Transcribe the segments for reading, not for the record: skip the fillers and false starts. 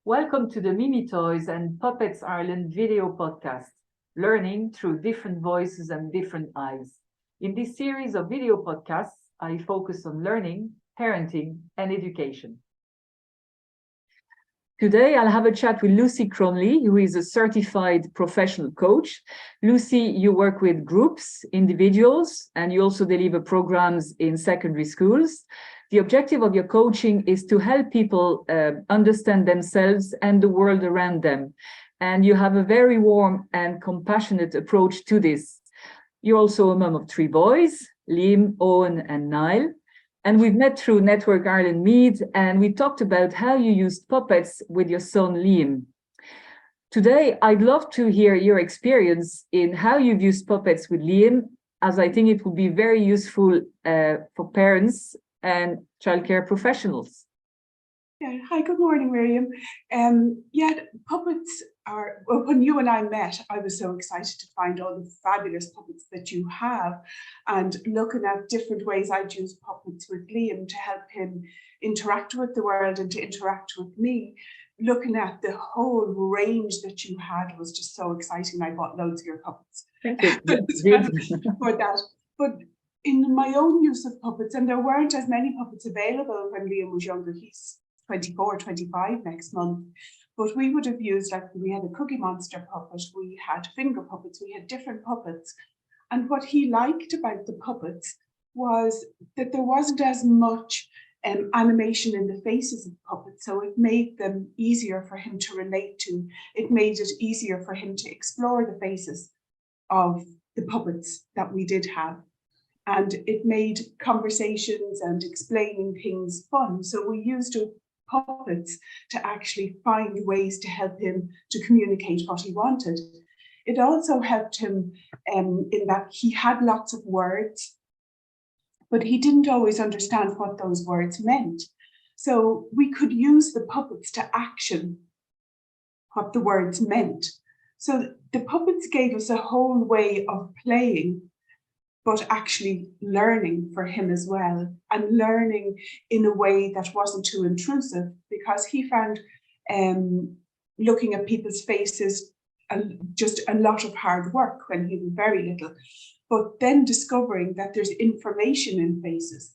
Welcome to the Mimitoys and Puppets Ireland video podcast, learning through different voices and different eyes. In this series of video podcasts, I focus on learning, parenting, and education. Today, I'll have a chat with Lucy Cronly, who is a certified professional coach. Lucy, you work with groups, individuals, and you also deliver programs in secondary schools. The objective of your coaching is to help people understand themselves and the world around them. And you have a very warm and compassionate approach to this. You're also a mum of 3 boys, Liam, Owen, and Niall. And we've met through Network Ireland Meet, and we talked about how you used puppets with your son, Liam. Today, I'd love to hear your experience in how you've used puppets with Liam, as I think it would be very useful for parents and childcare professionals. Yeah. Hi, good morning, Miriam. Puppets are, well, when you and I met, I was so excited to find all the fabulous puppets that you have, and looking at different ways I'd use puppets with Liam to help him interact with the world and to interact with me. Looking at the whole range that you had was just so exciting. I bought loads of your puppets. Thank you. For that. But in my own use of puppets, and there weren't as many puppets available when Liam was younger. He's 24, 25 next month. But we would have used, like, we had a Cookie Monster puppet, we had finger puppets, we had different puppets. And what he liked about the puppets was that there wasn't as much animation in the faces of puppets, so it made them easier for him to relate to. It made it easier for him to explore the faces of the puppets that we did have. And it made conversations and explaining things fun. So we used puppets to actually find ways to help him to communicate what he wanted. It also helped him in that he had lots of words, but he didn't always understand what those words meant. So we could use the puppets to action what the words meant. So the puppets gave us a whole way of playing, but actually learning for him as well, and learning in a way that wasn't too intrusive, because he found looking at people's faces just a lot of hard work when he was very little, but then discovering that there's information in faces.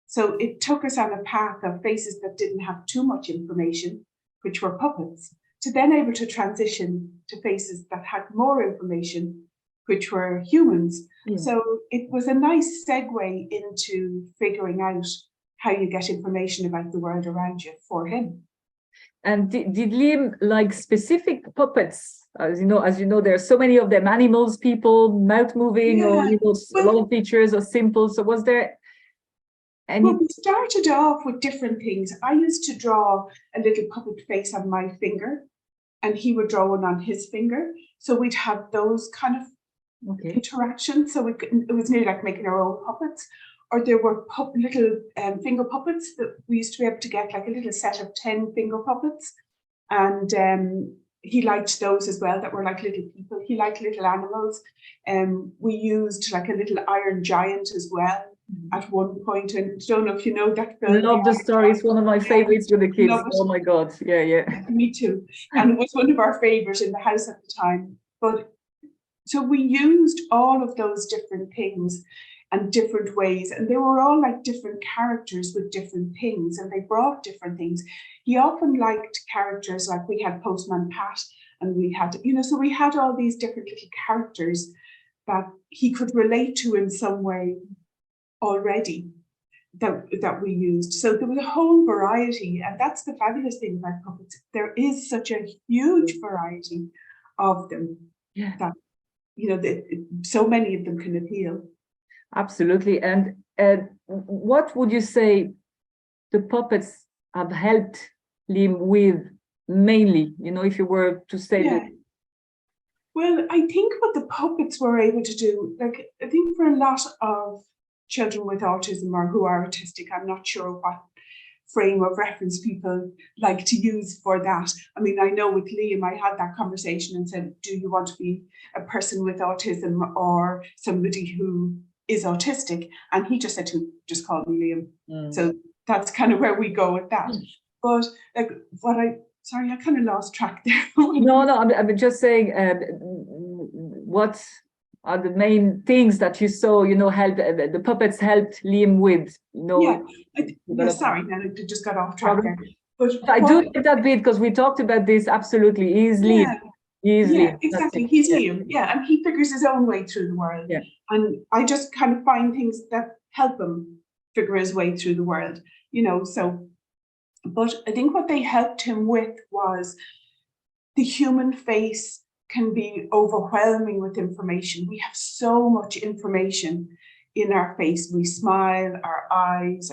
So it took us on a path of faces that didn't have too much information, which were puppets, to then able to transition to faces that had more information, which were humans. Yeah. So it was a nice segue into figuring out how you get information about the world around you for him. And did Liam like specific puppets? As you know, there are so many of them: animals, people, mouth moving, or a lot of features, or simple. So was there any? Well, we started off with different things. I used to draw a little puppet face on my finger, and he would draw one on his finger. So we'd have those kind of interaction. So it was nearly like making our own puppets. Or there were little finger puppets that we used to be able to get, like a little set of 10 finger puppets. And he liked those as well, that were like little people. He liked little animals. We used like a little iron giant as well at one point. And I don't know if you know that film. I love the story. It's one of my favorites with the kids. Oh my God. Yeah. Me too. And it was one of our favorites in the house at the time. But so we used all of those different things and different ways, and they were all like different characters with different things, and they brought different things. He often liked characters, like we had Postman Pat, and we had, so we had all these different little characters that he could relate to in some way already that we used. So there was a whole variety, and that's the fabulous thing about puppets. There is such a huge variety of them that so many of them can appeal. Absolutely. And what would you say the puppets have helped Liam with mainly, if you were to say that? Well, I think what the puppets were able to do, like, I think for a lot of children with autism or who are autistic, I'm not sure what frame of reference people like to use for that. I mean, I know with Liam, I had that conversation and said, do you want to be a person with autism or somebody who is autistic, and he just said to just call me Liam. So that's kind of where we go with that. But like sorry, I kind of lost track there. No, I'm just saying, what are the main things that you saw, help the puppets helped Liam with, Sorry, now I just got off track there. But I do get that bit because we talked about this absolutely easily. Yeah, exactly. He's Liam. Yeah, and he figures his own way through the world. Yeah. And I just kind of find things that help him figure his way through the world, so. But I think what they helped him with was the human face can be overwhelming with information. We have so much information in our face. We smile, our eyes,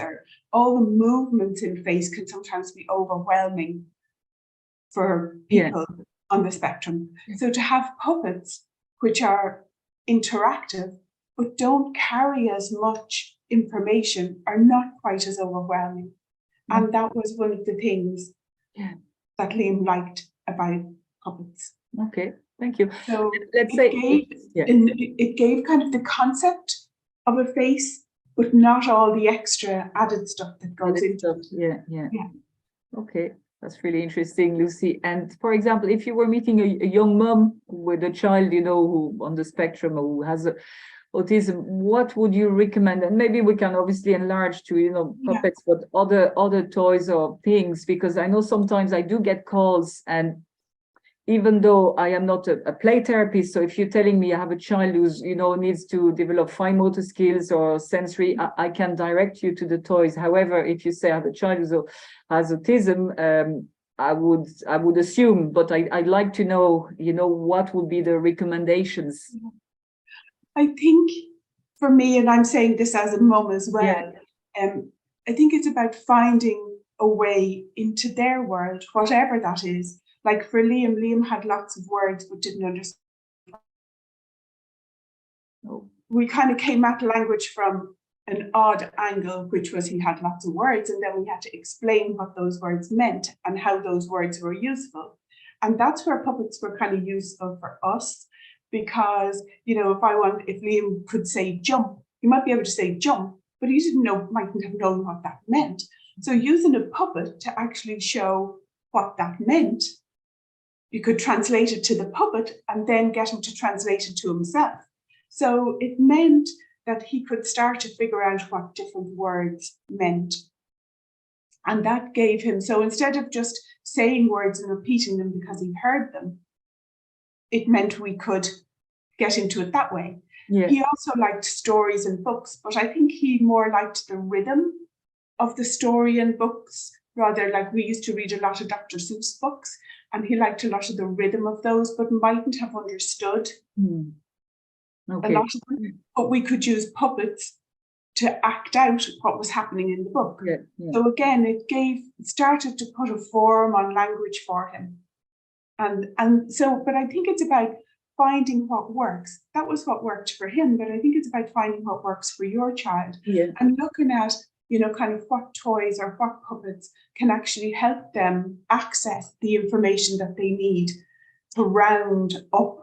all the movements in face can sometimes be overwhelming for people on the spectrum. So to have puppets which are interactive but don't carry as much information are not quite as overwhelming. And that was one of the things that Liam liked about puppets. Okay, thank you. So it gave kind of the concept of a face, but not all the extra added stuff that goes into it. Yeah. Okay, that's really interesting, Lucy. And for example, if you were meeting a young mom with a child, who on the spectrum or who has autism, what would you recommend? And maybe we can obviously enlarge to puppets, but other toys or things, because I know sometimes I do get calls, and even though I am not a play therapist, so if you're telling me I have a child who's needs to develop fine motor skills or sensory, I can direct you to the toys. However, if you say I have a child who has autism, I would assume, but I'd like to know what would be the recommendations. I think for me, and I'm saying this as a mum as well, I think it's about finding a way into their world, whatever that is. Like for Liam had lots of words but didn't understand. We kind of came at language from an odd angle, which was he had lots of words, and then we had to explain what those words meant and how those words were useful. And that's where puppets were kind of useful for us. Because, if Liam could say jump, he might be able to say jump, but he mightn't have known what that meant. So using a puppet to actually show what that meant, you could translate it to the puppet and then get him to translate it to himself. So it meant that he could start to figure out what different words meant. And that gave him, so instead of just saying words and repeating them because he heard them, it meant we could get into it that way. Yeah. He also liked stories and books, but I think he more liked the rhythm of the story and books, rather like we used to read a lot of Dr. Seuss books, and he liked a lot of the rhythm of those, but mightn't have understood a lot of them. But we could use puppets to act out what was happening in the book. Yeah. So again, it started to put a form on language for him. And so, but I think it's about finding what works. That was what worked for him, but I think it's about finding what works for your child and looking at, kind of what toys or what puppets can actually help them access the information that they need to round up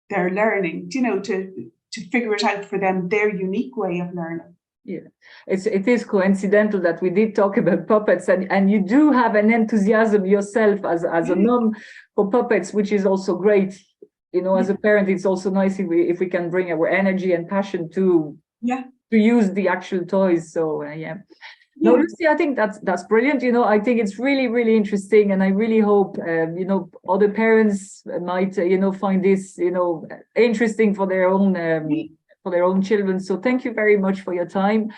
their learning, to figure it out for them, their unique way of learning. Yeah, it is coincidental that we did talk about puppets, and you do have an enthusiasm yourself as a mom for puppets, which is also great. As a parent, it's also nice if we can bring our energy and passion to use the actual toys. So No, Lucy, I think that's brilliant. I think it's really, really interesting, and I really hope other parents might find this interesting for their own children. So thank you very much for your time.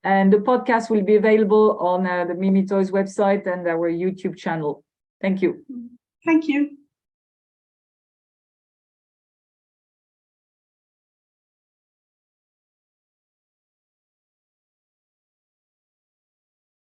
And the podcast will be available on the Mimitoys website and our YouTube channel. Thank you. Thank you.